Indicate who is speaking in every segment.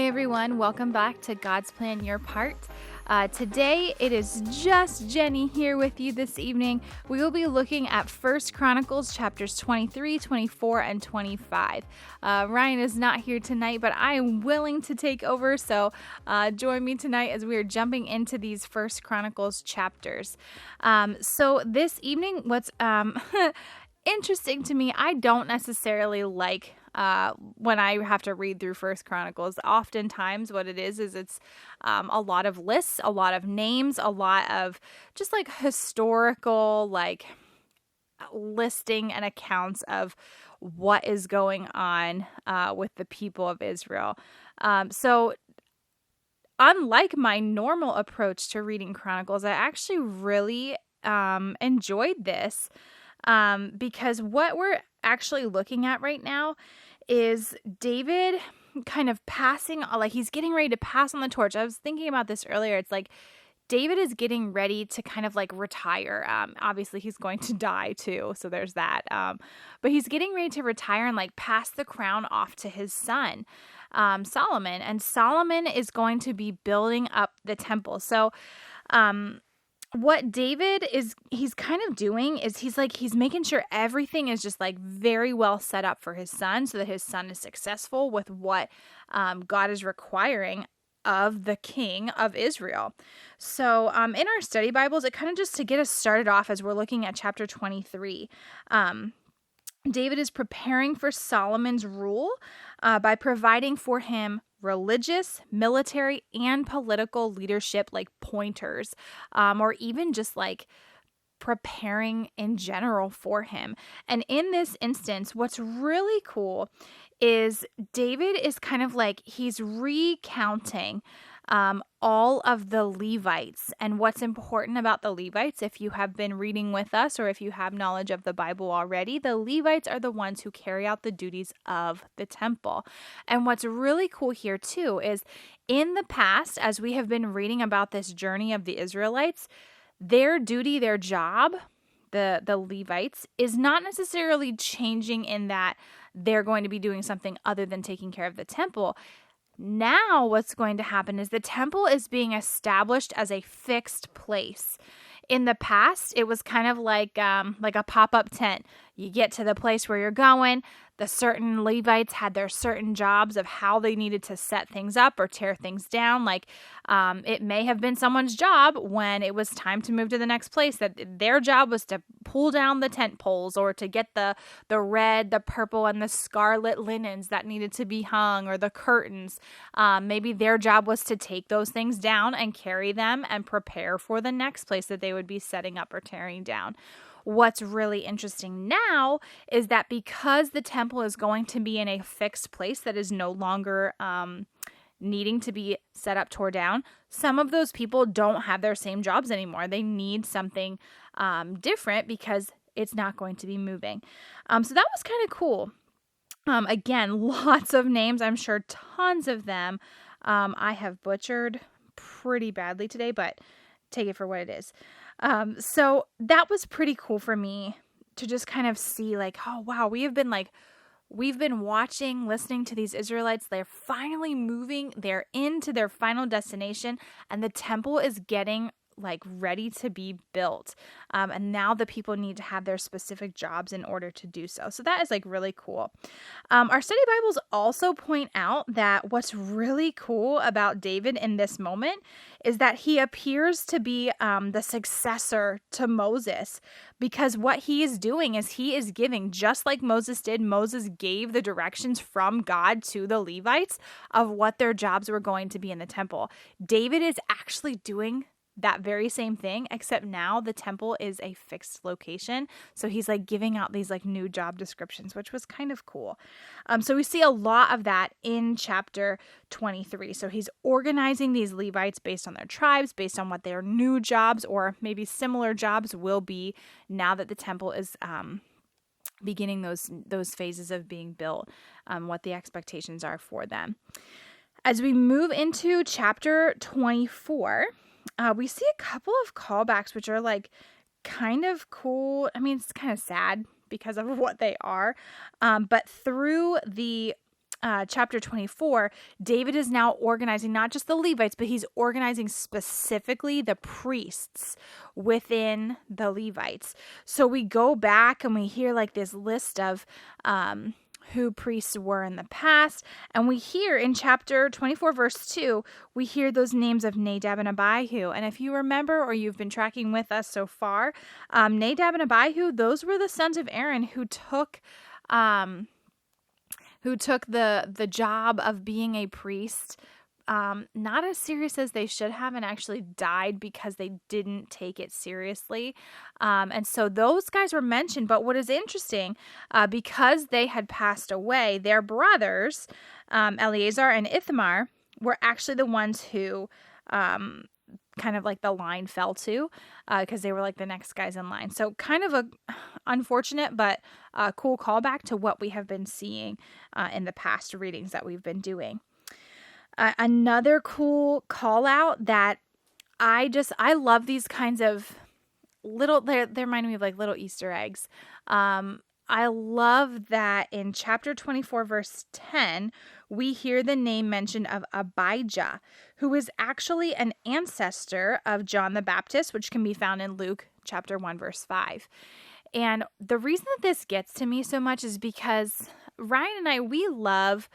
Speaker 1: Hey everyone, welcome back to God's Plan Your Part. Today it is just Jenny here with you this evening. We will be looking at 1 Chronicles chapters 23, 24, and 25. Ryan is not here tonight, but I am willing to take over, so join me tonight as we are jumping into these 1 Chronicles chapters. So this evening, what's interesting to me, I don't necessarily like when I have to read through First Chronicles. Oftentimes what it is it's a lot of lists, a lot of names, a lot of just like historical like listing and accounts of what is going on with the people of Israel. So unlike my normal approach to reading Chronicles, I actually really enjoyed this because what we're actually looking at right now is David kind of passing, like he's getting ready to pass on the torch. I was thinking about this earlier. It's like David is getting ready to kind of like retire. Obviously he's going to die too, so there's that. But he's getting ready to retire and like pass the crown off to his son, Solomon. And Solomon is going to be building up the temple. So, what David he's kind of doing is he's making sure everything is just like very well set up for his son so that his son is successful with what God is requiring of the king of Israel. So in our study Bibles, it kind of just to get us started off as we're looking at chapter 23. David is preparing for Solomon's rule by providing for him religious, military, and political leadership like pointers, or even just like preparing in general for him. And in this instance, what's really cool is David is kind of like he's recounting all of the Levites and what's important about the Levites. If you have been reading with us or if you have knowledge of the Bible already, the Levites are the ones who carry out the duties of the temple. And what's really cool here too is in the past, as we have been reading about this journey of the Israelites, their duty, their job, the Levites, is not necessarily changing in that they're going to be doing something other than taking care of the temple. Now what's going to happen is the temple is being established as a fixed place. In the past, it was kind of like a pop-up tent. You get to the place where you're going. The certain Levites had their certain jobs of how they needed to set things up or tear things down. Like it may have been someone's job when it was time to move to the next place that their job was to pull down the tent poles or to get the red, the purple, and the scarlet linens that needed to be hung or the curtains. Maybe their job was to take those things down and carry them and prepare for the next place that they would be setting up or tearing down. What's really interesting now is that because the temple is going to be in a fixed place that is no longer needing to be set up, tore down, some of those people don't have their same jobs anymore. They need something different because it's not going to be moving. So that was kind of cool. Again, lots of names. I'm sure tons of them I have butchered pretty badly today, but take it for what it is. So that was pretty cool for me to just kind of see like, oh wow, we've been watching, listening to these Israelites. They're finally moving. They're into their final destination and the temple is getting like ready to be built. And now the people need to have their specific jobs in order to do so. So that is like really cool. Our study Bibles also point out that what's really cool about David in this moment is that he appears to be the successor to Moses, because what he is doing is he is giving, just like Moses did. Moses gave the directions from God to the Levites of what their jobs were going to be in the temple. David is actually doing that very same thing, except now the temple is a fixed location. So he's like giving out these like new job descriptions, which was kind of cool. So we see a lot of that in chapter 23. So he's organizing these Levites based on their tribes, based on what their new jobs or maybe similar jobs will be now that the temple is beginning those phases of being built, what the expectations are for them. As we move into chapter 24, we see a couple of callbacks, which are like kind of cool. I mean, it's kind of sad because of what they are. But through the chapter 24, David is now organizing not just the Levites, but he's organizing specifically the priests within the Levites. So we go back and we hear like this list of who priests were in the past. And we hear in chapter 24, verse 2, we hear those names of Nadab and Abihu. And if you remember, or you've been tracking with us so far, Nadab and Abihu, those were the sons of Aaron who took the job of being a priest not as serious as they should have, and actually died because they didn't take it seriously. And so those guys were mentioned. But what is interesting, because they had passed away, their brothers, Eleazar and Ithamar, were actually the ones who kind of like the line fell to, because they were like the next guys in line. So kind of a unfortunate but cool callback to what we have been seeing in the past readings that we've been doing. Another cool call out that I love these kinds of little, they remind me of like little Easter eggs. I love that in chapter 24, verse 10, we hear the name mentioned of Abijah, who is actually an ancestor of John the Baptist, which can be found in Luke chapter 1, verse 5. And the reason that this gets to me so much is because Ryan and I, we love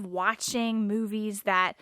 Speaker 1: watching movies that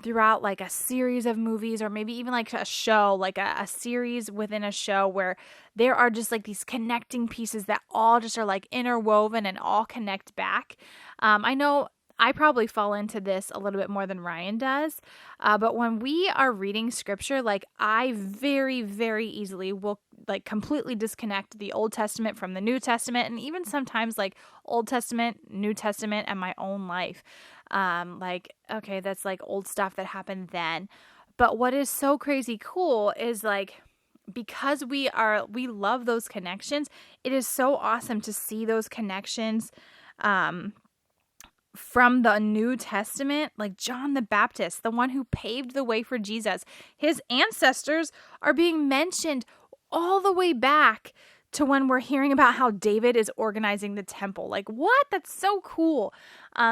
Speaker 1: throughout like a series of movies, or maybe even like a show, like a series within a show, where there are just like these connecting pieces that all just are like interwoven and all connect back. I know I probably fall into this a little bit more than Ryan does. But when we are reading scripture, like I very, very easily will like completely disconnect the Old Testament from the New Testament, and even sometimes like Old Testament, New Testament, and my own life. Like, okay, that's like old stuff that happened then. But what is so crazy cool is like, because we love those connections, it is so awesome to see those connections, from the New Testament, like John the Baptist, the one who paved the way for Jesus. His ancestors are being mentioned all the way back to when we're hearing about how David is organizing the temple. Like, what? That's so cool.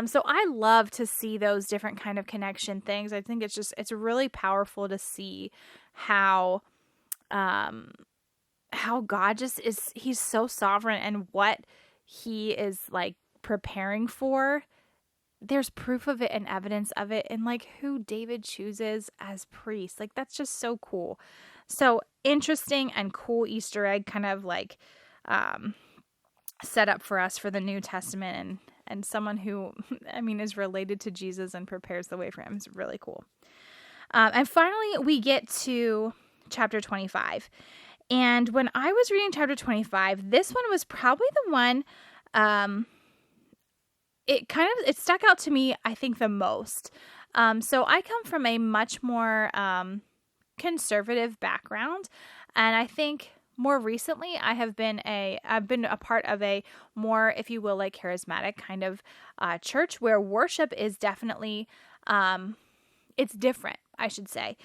Speaker 1: So I love to see those different kind of connection things. I think it's really powerful to see how God just is, he's so sovereign, and what he is like preparing for. There's proof of it and evidence of it, and like who David chooses as priest. Like, that's just so cool. So interesting and cool Easter egg kind of like set up for us for the New Testament, and someone who, I mean, is related to Jesus and prepares the way for him. It's really cool. And finally, we get to chapter 25. And when I was reading chapter 25, this one was probably the one, it stuck out to me, I think, the most. So I come from a much more conservative background, and I think more recently I've been a part of a more, if you will, like charismatic kind of church, where worship is definitely it's different, I should say.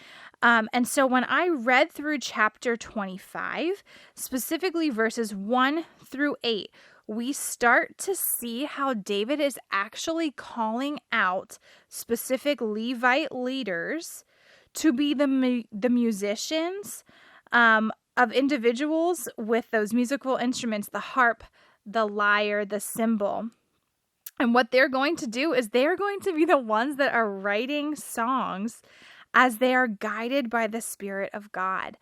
Speaker 1: And so when I read through chapter 25, specifically verses 1 through 8, we start to see how David is actually calling out specific Levite leaders to be the musicians of individuals with those musical instruments, the harp, the lyre, the cymbal. And what they're going to do is they're going to be the ones that are writing songs as they are guided by the Spirit of God.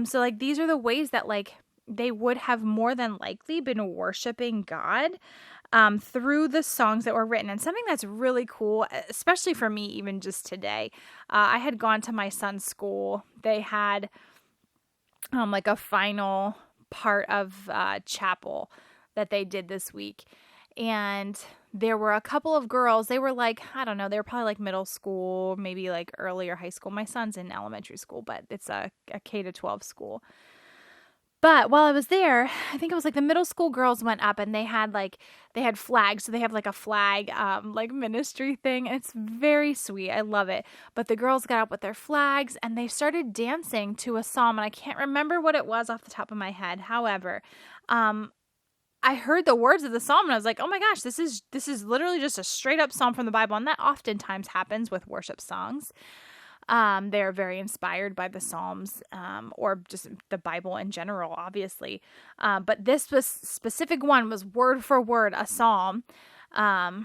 Speaker 1: So like these are the ways that like they would have more than likely been worshiping God through the songs that were written. And something that's really cool, especially for me, even just today, I had gone to my son's school. They had like a final part of chapel that they did this week. And there were a couple of girls. They were like, I don't know, they were probably like middle school, maybe like earlier high school. My son's in elementary school, but it's a K-12 school. But while I was there, I think it was like the middle school girls went up and they had flags. So they have like a flag, like ministry thing. And it's very sweet. I love it. But the girls got up with their flags and they started dancing to a psalm. And I can't remember what it was off the top of my head. However, I heard the words of the psalm and I was like, oh my gosh, this is literally just a straight up psalm from the Bible. And that oftentimes happens with worship songs. They're very inspired by the Psalms, or just the Bible in general, obviously. But this specific one was word for word a psalm. I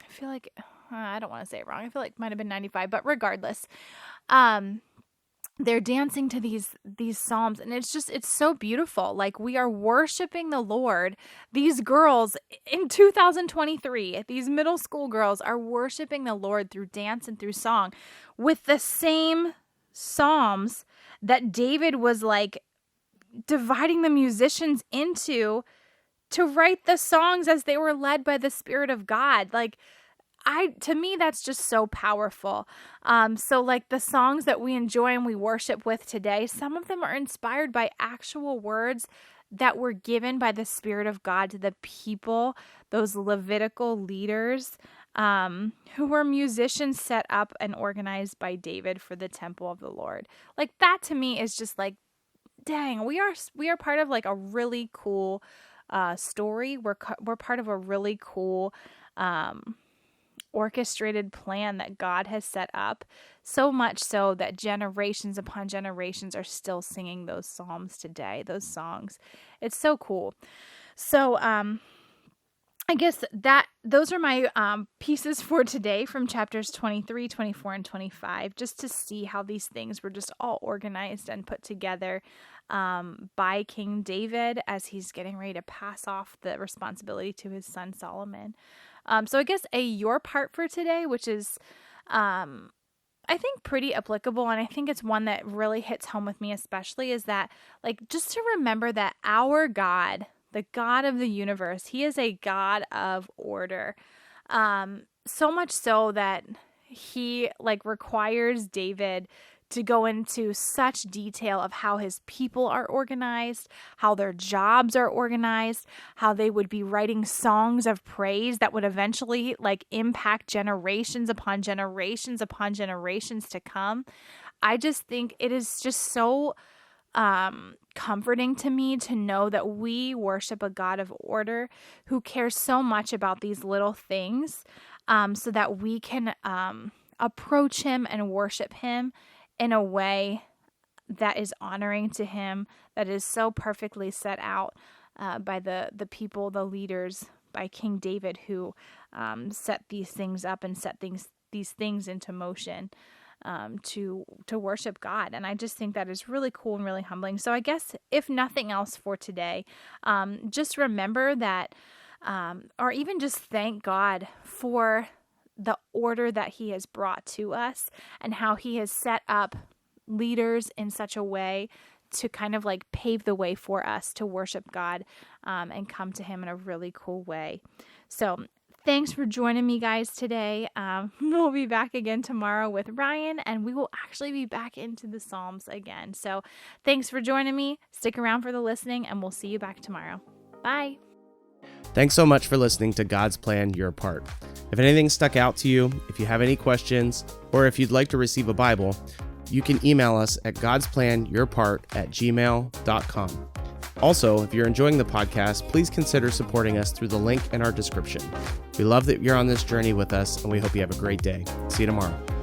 Speaker 1: feel like, I don't want to say it wrong. I feel like it might have been 95, but regardless, they're dancing to these psalms, and it's so beautiful. Like, we are worshiping the Lord. These girls in 2023, these middle school girls are worshiping the Lord through dance and through song with the same psalms that David was like dividing the musicians into to write the songs as they were led by the Spirit of God. Like, to me, that's just so powerful. So like the songs that we enjoy and we worship with today, some of them are inspired by actual words that were given by the Spirit of God to the people, those Levitical leaders, who were musicians set up and organized by David for the temple of the Lord. Like, that to me is just like, dang, we are part of like a really cool story. We're part of a really cool orchestrated plan that God has set up, so much so that generations upon generations are still singing those psalms today, those songs. It's so cool. So I guess those are my pieces for today from chapters 23, 24, and 25, just to see how these things were just all organized and put together by King David as he's getting ready to pass off the responsibility to his son Solomon. So I guess your part for today, which is, I think pretty applicable, and I think it's one that really hits home with me especially, is that, like, just to remember that our God, the God of the universe, he is a God of order. So much so that he like requires David to go into such detail of how his people are organized, how their jobs are organized, how they would be writing songs of praise that would eventually like impact generations upon generations upon generations to come. I just think it is just so comforting to me to know that we worship a God of order who cares so much about these little things, so that we can approach him and worship him in a way that is honoring to him, that is so perfectly set out by the people, the leaders, by King David, who set these things up and set these things into motion to worship God. And I just think that is really cool and really humbling. So I guess if nothing else for today, just remember that, or even just thank God for the order that he has brought to us and how he has set up leaders in such a way to kind of like pave the way for us to worship God and come to him in a really cool way. So thanks for joining me, guys, today. We'll be back again tomorrow with Ryan, and we will actually be back into the Psalms again. So thanks for joining me. Stick around for the listening, and we'll see you back tomorrow. Bye.
Speaker 2: Thanks so much for listening to God's Plan, Your Part. If anything stuck out to you, if you have any questions, or if you'd like to receive a Bible, you can email us at godsplanyourpart@gmail.com. Also, if you're enjoying the podcast, please consider supporting us through the link in our description. We love that you're on this journey with us, and we hope you have a great day. See you tomorrow.